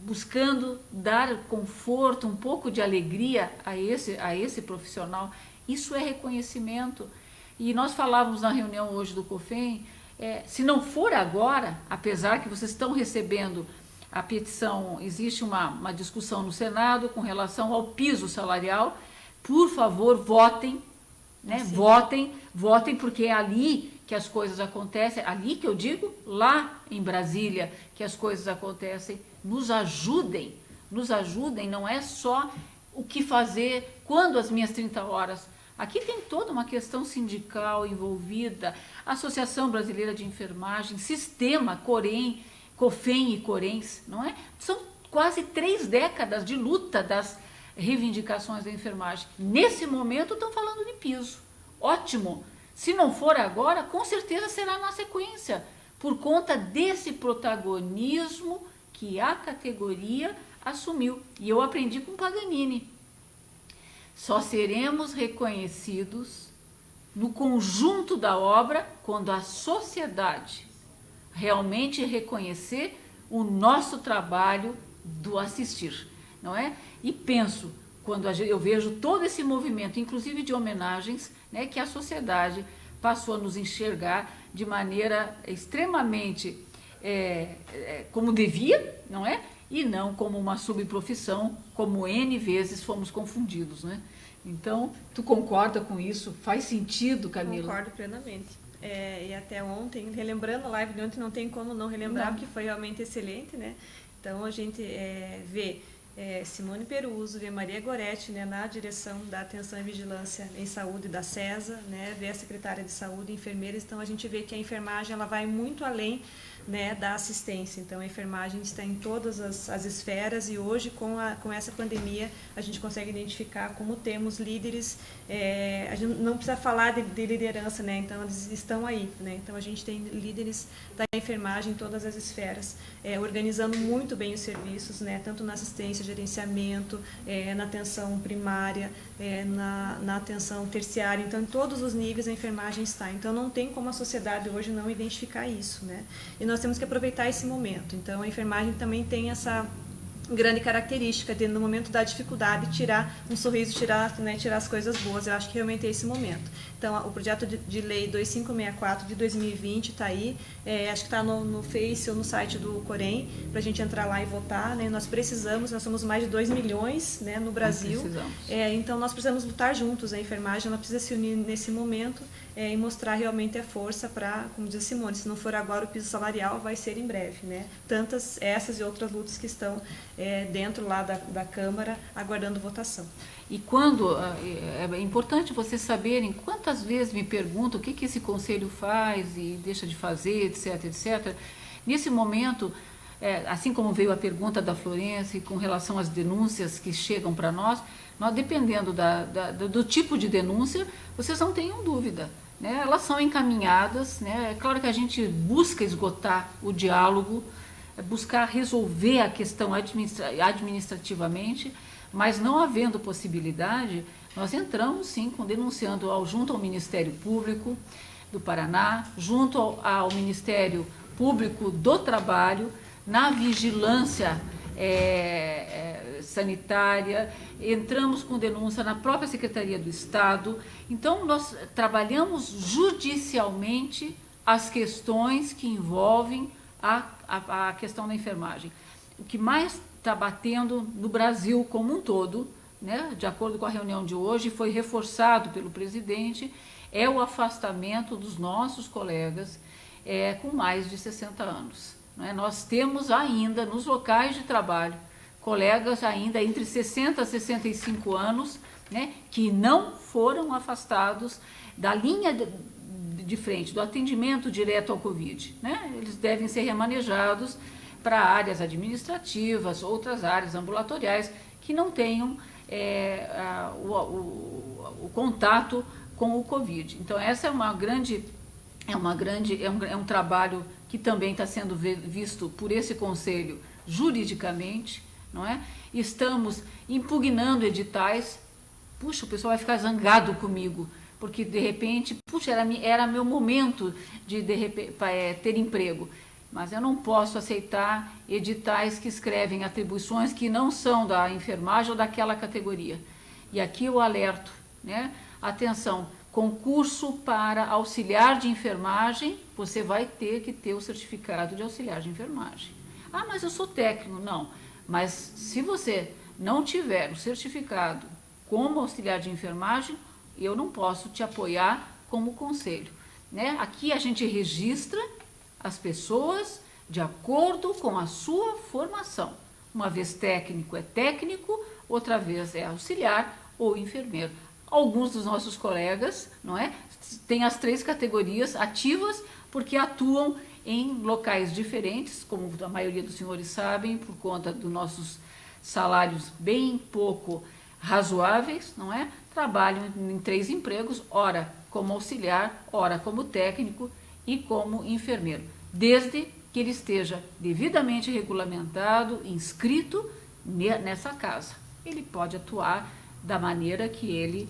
buscando dar conforto, um pouco de alegria a esse profissional. Isso é reconhecimento. E nós falávamos na reunião hoje do COFEM, se não for agora, apesar que vocês estão recebendo a petição, existe uma discussão no Senado com relação ao piso salarial, por favor, votem, né? Votem, porque é ali que as coisas acontecem, ali que eu digo, lá em Brasília, que as coisas acontecem. Nos ajudem, não é só o que fazer, quando as minhas 30 horas. Aqui tem toda uma questão sindical envolvida, Associação Brasileira de Enfermagem, Sistema, COFEM e CORENS, não é? São quase 3 décadas de luta das reivindicações da enfermagem. Nesse momento estão falando de piso. Ótimo. Se não for agora, com certeza será na sequência, por conta desse protagonismo que a categoria assumiu. E eu aprendi com Paganini. Só seremos reconhecidos no conjunto da obra quando a sociedade realmente reconhecer o nosso trabalho do assistir, não é? E penso, quando eu vejo todo esse movimento, inclusive de homenagens, né, que a sociedade passou a nos enxergar de maneira extremamente como devia, não é? E não como uma subprofissão, como N vezes fomos confundidos, né? Então, tu concorda com isso? Faz sentido, Camila? Concordo plenamente. E até ontem, relembrando a live de ontem, não tem como não relembrar, porque foi realmente excelente, né? Então, a gente vê Simone Peruso, vê Maria Goretti, né, na direção da Atenção e Vigilância em Saúde da CESA, né, vê a secretária de Saúde, enfermeiras. Então, a gente vê que a enfermagem ela vai muito além, né, da assistência. Então, a enfermagem está em todas as esferas e hoje, com essa pandemia, a gente consegue identificar como temos líderes. A gente não precisa falar de liderança, né? Então, eles estão aí, né? Então, a gente tem líderes da enfermagem em todas as esferas, organizando muito bem os serviços, né? Tanto na assistência, gerenciamento, na atenção primária, na atenção terciária. Então, em todos os níveis a enfermagem está. Então, não tem como a sociedade hoje não identificar isso, né? E nós temos que aproveitar esse momento. Então, a enfermagem também tem essa grande característica de, no momento da dificuldade, tirar um sorriso, tirar as coisas boas. Eu acho que realmente é esse momento. Então, o projeto de lei 2564 de 2020 está aí, acho que está no Face ou no site do Corém, para a gente entrar lá e votar, né? Nós somos mais de 2 milhões, né, no Brasil, então nós precisamos lutar juntos. A enfermagem ela precisa se unir nesse momento e mostrar realmente a força para, como diz a Simone, se não for agora o piso salarial, vai ser em breve, né? Tantas essas e outras lutas que estão dentro lá da Câmara, aguardando votação. E quando, é importante vocês saberem quantas vezes me perguntam o que esse conselho faz e deixa de fazer, etc, etc. Nesse momento, assim como veio a pergunta da Florence com relação às denúncias que chegam para nós, dependendo do tipo de denúncia, vocês não tenham dúvida, né? Elas são encaminhadas, né? É claro que a gente busca esgotar o diálogo, buscar resolver a questão administrativamente, mas não havendo possibilidade, nós entramos sim denunciando junto ao Ministério Público do Paraná, junto ao Ministério Público do Trabalho, na vigilância sanitária, entramos com denúncia na própria Secretaria do Estado. Então, nós trabalhamos judicialmente as questões que envolvem a questão da enfermagem. O que mais está batendo no Brasil como um todo, né, de acordo com a reunião de hoje, foi reforçado pelo presidente, é o afastamento dos nossos colegas com mais de 60 anos. Né? Nós temos ainda nos locais de trabalho colegas ainda entre 60 a 65 anos, né, que não foram afastados da linha de frente do atendimento direto ao Covid, né? Eles devem ser remanejados para áreas administrativas, outras áreas ambulatoriais que não tenham o contato com o Covid. Então, essa é um trabalho que também está sendo visto por esse Conselho juridicamente, não é? Estamos impugnando editais. Puxa, o pessoal vai ficar zangado comigo, porque de repente, puxa, era meu momento de repente, ter emprego. Mas eu não posso aceitar editais que escrevem atribuições que não são da enfermagem ou daquela categoria. E aqui eu alerto, né? Atenção, concurso para auxiliar de enfermagem, você vai ter que ter o certificado de auxiliar de enfermagem. Ah, mas eu sou técnico. Não, mas se você não tiver o certificado como auxiliar de enfermagem, eu não posso te apoiar como conselho, né? Aqui a gente registra as pessoas de acordo com a sua formação. Uma vez técnico é técnico, outra vez é auxiliar ou enfermeiro. Alguns dos nossos colegas, não é, têm as 3 categorias ativas porque atuam em locais diferentes, como a maioria dos senhores sabem, por conta dos nossos salários bem pouco razoáveis, não é? Trabalham em 3 empregos, ora como auxiliar, ora como técnico e como enfermeiro, desde que ele esteja devidamente regulamentado, inscrito nessa casa. Ele pode atuar da maneira que ele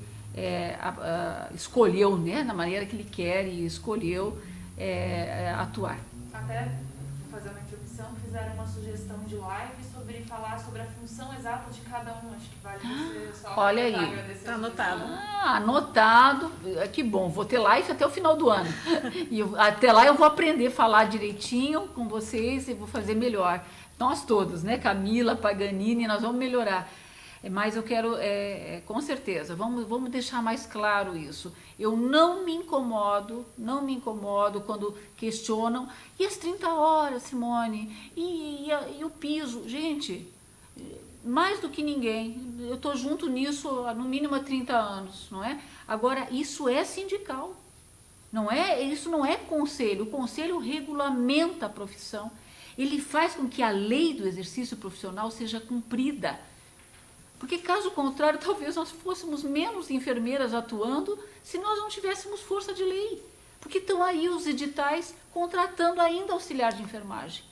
escolheu, né? Na maneira que ele quer e escolheu atuar. Até, vou fazer uma introdução, fizeram uma sugestão de live sobre falar sobre a função exata de cada um. Acho que vale você só olha aí, está anotado. Anotado, que bom, vou ter live até o final do ano. E até lá eu vou aprender a falar direitinho com vocês e vou fazer melhor. Nós todos, né? Camila, Paganini, nós vamos melhorar. Mas eu quero, com certeza, vamos deixar mais claro isso. Eu não me incomodo quando questionam, e as 30 horas, Simone, e o piso? Gente, mais do que ninguém, eu estou junto nisso há no mínimo há 30 anos, não é? Agora, isso é sindical, não é? Isso não é conselho. O conselho regulamenta a profissão, ele faz com que a lei do exercício profissional seja cumprida. Porque, caso contrário, talvez nós fôssemos menos enfermeiras atuando se nós não tivéssemos força de lei. Porque estão aí os editais contratando ainda auxiliar de enfermagem.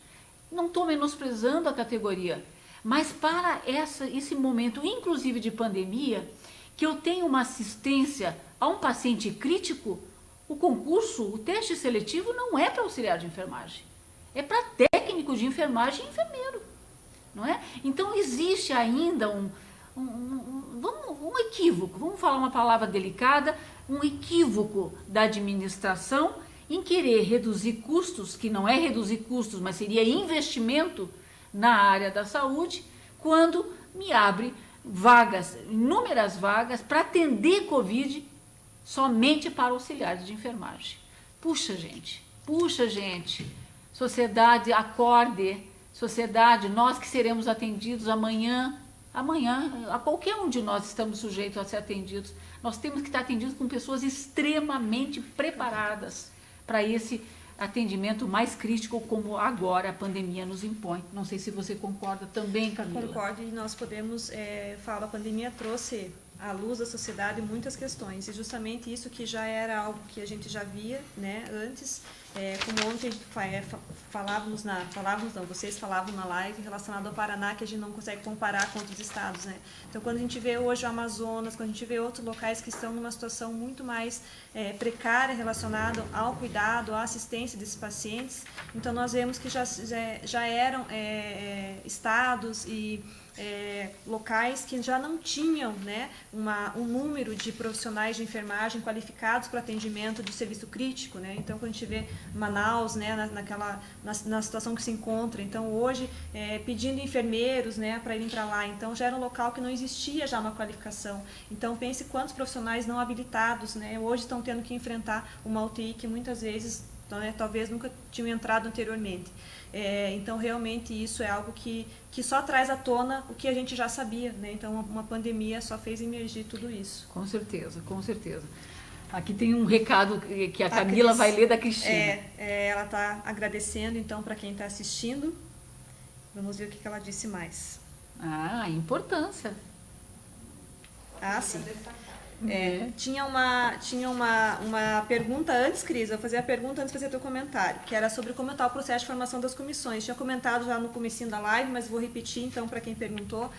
Não estou menosprezando a categoria, mas para esse momento, inclusive de pandemia, que eu tenho uma assistência a um paciente crítico, o concurso, o teste seletivo não é para auxiliar de enfermagem. É para técnico de enfermagem e enfermeiro. Não é? Então, existe ainda um equívoco, vamos falar uma palavra delicada, um equívoco da administração em querer reduzir custos, que não é reduzir custos, mas seria investimento na área da saúde, quando me abre vagas, inúmeras vagas, para atender Covid somente para auxiliares de enfermagem. Puxa, gente, sociedade, acorde, sociedade, nós que seremos atendidos amanhã, a qualquer um de nós estamos sujeitos a ser atendidos. Nós temos que estar atendidos com pessoas extremamente preparadas para esse atendimento mais crítico, como agora a pandemia nos impõe. Não sei se você concorda também, Camila. Concordo, e nós podemos falar, a pandemia trouxe à luz da sociedade muitas questões, e justamente isso que já era algo que a gente já via, né, antes, como ontem vocês falavam na live relacionado ao Paraná, que a gente não consegue comparar com outros estados, né? Então, quando a gente vê hoje o Amazonas, quando a gente vê outros locais que estão numa situação muito mais precária relacionada ao cuidado, à assistência desses pacientes, então nós vemos que já eram estados e locais que já não tinham, né, um número de profissionais de enfermagem qualificados para atendimento de serviço crítico, né? Então, quando a gente vê Manaus, né, na situação que se encontra, então hoje pedindo enfermeiros, né, para irem para lá, então já era um local que não existia já uma qualificação. Então, pense quantos profissionais não habilitados, né, hoje estão tendo que enfrentar uma UTI que muitas vezes, né, talvez nunca tinham entrado anteriormente. Então, realmente, isso é algo que só traz à tona o que a gente já sabia, né? Então, uma pandemia só fez emergir tudo isso. Com certeza, com certeza. Aqui tem um recado que a Camila vai ler da Cristina. Ela está agradecendo, então, para quem está assistindo. Vamos ver o que ela disse mais. A importância. Sim. Tinha uma pergunta antes, Cris, eu vou fazer a pergunta antes de fazer teu comentário, que era sobre como está o processo de formação das comissões. Tinha comentado já no comecinho da live, mas vou repetir então para quem perguntou.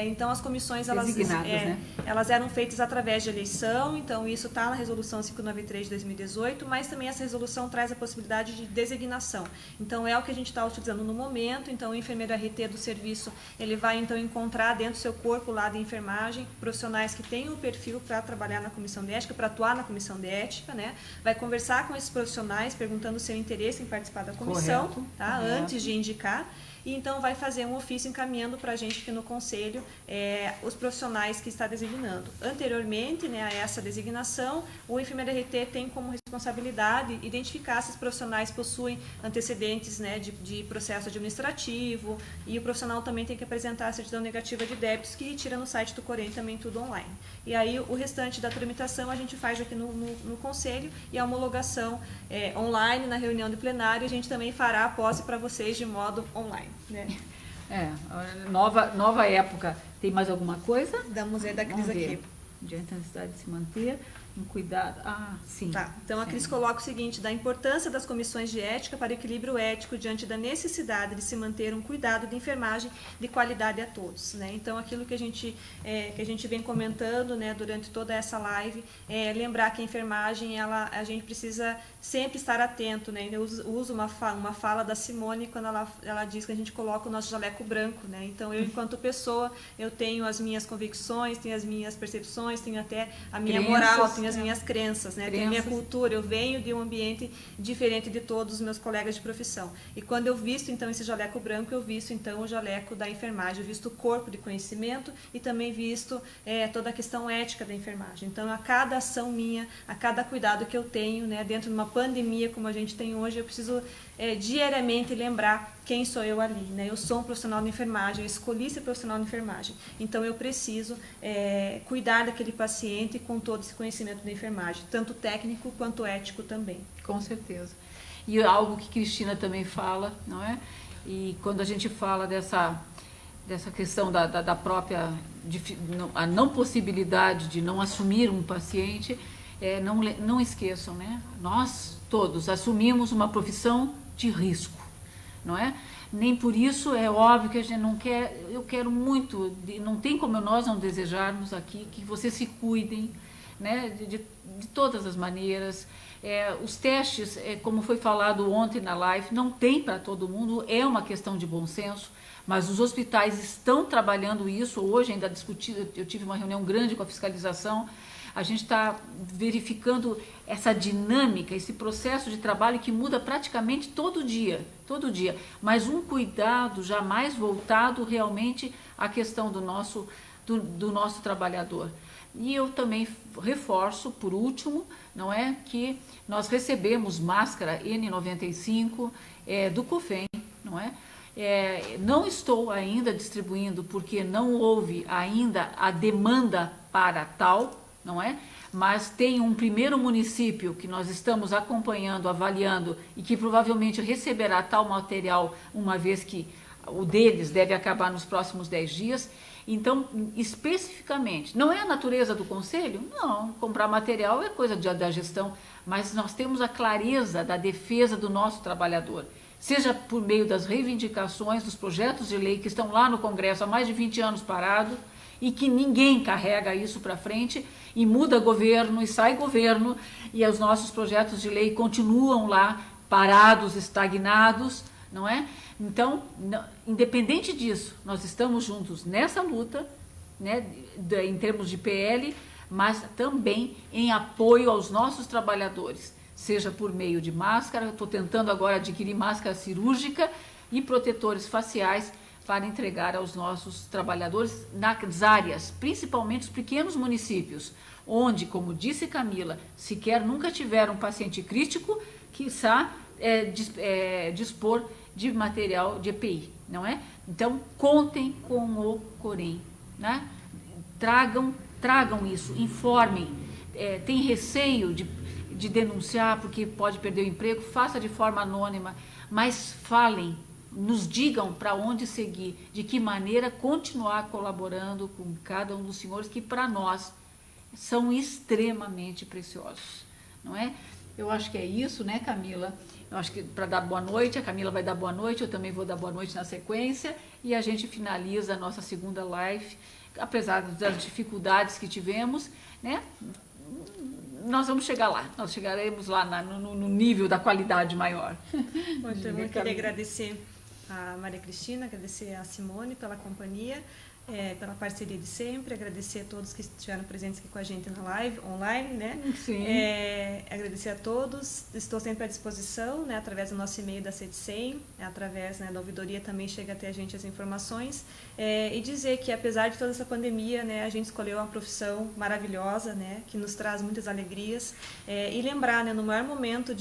Então as comissões elas eram feitas através de eleição, então isso está na resolução 593 de 2018, mas também essa resolução traz a possibilidade de designação. Então é o que a gente está utilizando no momento. Então o enfermeiro RT do serviço, ele vai então encontrar dentro do seu corpo lá de enfermagem profissionais que têm o perfil para trabalhar na comissão de ética, para atuar na comissão de ética, né? Vai conversar com esses profissionais perguntando o seu interesse em participar da comissão, correto. Antes de indicar. E então vai fazer um ofício encaminhando para a gente aqui no Conselho os profissionais que está designando. Anteriormente, né, a essa designação, o enfermeiro RT tem como responsabilidade identificar se os profissionais possuem antecedentes, né, de processo administrativo, e o profissional também tem que apresentar a certidão negativa de débitos, que tira no site do Corém também tudo online. E aí o restante da tramitação a gente faz aqui no Conselho, e a homologação online na reunião de plenário a gente também fará a posse para vocês de modo online. Né? Nova época. Tem mais alguma coisa? Vamos ver da Cris aqui. Diante da necessidade de se manter um cuidado. Sim. Então a Cris coloca o seguinte: da importância das comissões de ética para o equilíbrio ético diante da necessidade de se manter um cuidado de enfermagem de qualidade a todos, né? Então aquilo que a gente vem comentando, né, durante toda essa live, lembrar que a enfermagem a gente precisa sempre estar atento, né? Eu uso uma fala da Simone quando ela diz que a gente coloca o nosso jaleco branco, né? Então eu, enquanto pessoa, eu tenho as minhas convicções, tenho as minhas percepções, tenho até a minha moral, tenho as minhas crenças, né? Tenho a minha cultura. Eu venho de um ambiente diferente de todos os meus colegas de profissão. E quando eu visto então esse jaleco branco, eu visto então o jaleco da enfermagem, eu visto o corpo de conhecimento e também visto toda a questão ética da enfermagem. Então a cada ação minha, a cada cuidado que eu tenho, né, dentro de uma pandemia como a gente tem hoje, eu preciso diariamente lembrar quem sou eu ali, né? Eu sou um profissional de enfermagem, eu escolhi ser profissional de enfermagem, então eu preciso cuidar daquele paciente com todo esse conhecimento da enfermagem, tanto técnico quanto ético também. Com certeza. E algo que Cristina também fala, não é? E quando a gente fala dessa questão da própria a não possibilidade de não assumir um paciente, não esqueçam, né? Nós todos assumimos uma profissão de risco, não é? Nem por isso é óbvio que a gente não quer. Eu quero muito, não tem como nós não desejarmos aqui que vocês se cuidem, né, de todas as maneiras. Os testes, como foi falado ontem na live, não tem para todo mundo, é uma questão de bom senso, mas os hospitais estão trabalhando isso. Hoje ainda discutido, eu tive uma reunião grande com a fiscalização, a gente está verificando essa dinâmica, esse processo de trabalho que muda praticamente todo dia, mas um cuidado jamais voltado realmente à questão do nosso trabalhador. E eu também reforço, por último, não é, que nós recebemos máscara N95 do COFEM, não é? Não estou ainda distribuindo porque não houve ainda a demanda para tal, não é? Mas tem um primeiro município que nós estamos acompanhando, avaliando e que provavelmente receberá tal material, uma vez que o deles deve acabar nos próximos 10 dias. Então, especificamente, não é a natureza do conselho? Não, comprar material é coisa da gestão, mas nós temos a clareza da defesa do nosso trabalhador, seja por meio das reivindicações, dos projetos de lei que estão lá no Congresso há mais de 20 anos parados e que ninguém carrega isso para frente, e muda governo e sai governo, e os nossos projetos de lei continuam lá parados, estagnados, não é? Então, independente disso, nós estamos juntos nessa luta, né, em termos de PL, mas também em apoio aos nossos trabalhadores, seja por meio de máscara. Estou tentando agora adquirir máscara cirúrgica e protetores faciais para entregar aos nossos trabalhadores nas áreas, principalmente os pequenos municípios, onde, como disse Camila, sequer nunca tiveram um paciente crítico, quiçá dispor de material de EPI, não é? Então, contem com o Corém, né? Tragam isso, informem, tem receio de denunciar porque pode perder o emprego, faça de forma anônima, mas falem, nos digam para onde seguir, de que maneira continuar colaborando com cada um dos senhores que para nós são extremamente preciosos, não é? Eu acho que é isso, né, Camila? Eu acho que para dar boa noite, a Camila vai dar boa noite, eu também vou dar boa noite na sequência e a gente finaliza a nossa segunda live, apesar das dificuldades que tivemos, né? Nós vamos chegar lá, nós chegaremos lá no nível da qualidade maior. Muito, eu queria agradecer a Maria Cristina, agradecer a Simone pela companhia, pela parceria de sempre, agradecer a todos que estiveram presentes aqui com a gente na live, online, né? Sim. Agradecer a todos, estou sempre à disposição, né? Através do nosso e-mail da CETSEM, através, né, da ouvidoria também chega até a gente as informações, e dizer que apesar de toda essa pandemia, né, a gente escolheu uma profissão maravilhosa, né, que nos traz muitas alegrias, e lembrar, né, no maior momento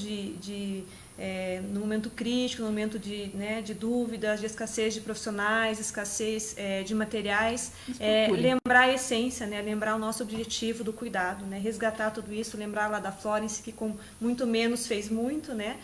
no momento crítico, no momento de dúvidas, de escassez de profissionais, escassez de materiais, lembrar a essência, né, lembrar o nosso objetivo do cuidado, né, resgatar tudo isso, lembrar lá da Florence, que com muito menos fez muito, né,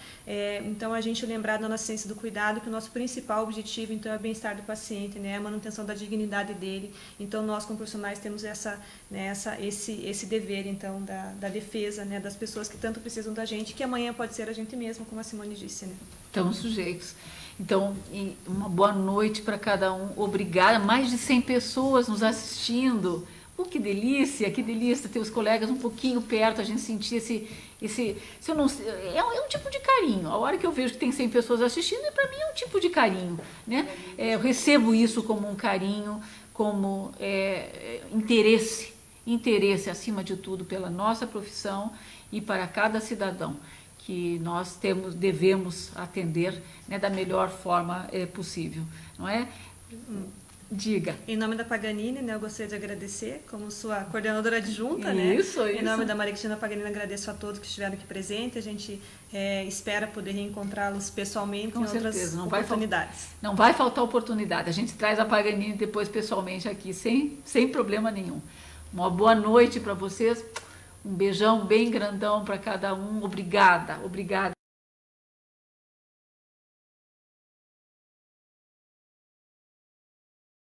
então a gente lembrar da nossa essência do cuidado, que o nosso principal objetivo então é o bem-estar do paciente, né, a manutenção da dignidade dele, então nós como profissionais temos esse dever então da defesa, né, das pessoas que tanto precisam da gente, que amanhã pode ser a gente mesmo, como a Simone disse, né? Estamos sujeitos. Então, uma boa noite para cada um. Obrigada. Mais de 100 pessoas nos assistindo. Que delícia ter os colegas um pouquinho perto, a gente sentir se eu não, é um tipo de carinho. A hora que eu vejo que tem 100 pessoas assistindo, para mim é um tipo de carinho, né? Eu recebo isso como um carinho, como interesse acima de tudo pela nossa profissão e para cada cidadão que nós devemos atender, né, da melhor forma possível, não é? Diga. Em nome da Paganini, né, eu gostaria de agradecer como sua coordenadora adjunta, isso, né? Em nome da Maria Cristina Paganini, agradeço a todos que estiveram aqui presentes. A gente espera poder reencontrá-los pessoalmente em outras oportunidades. Não vai faltar oportunidade. A gente traz a Paganini depois pessoalmente aqui, sem problema nenhum. Uma boa noite para vocês. Um beijão bem grandão para cada um. Obrigada.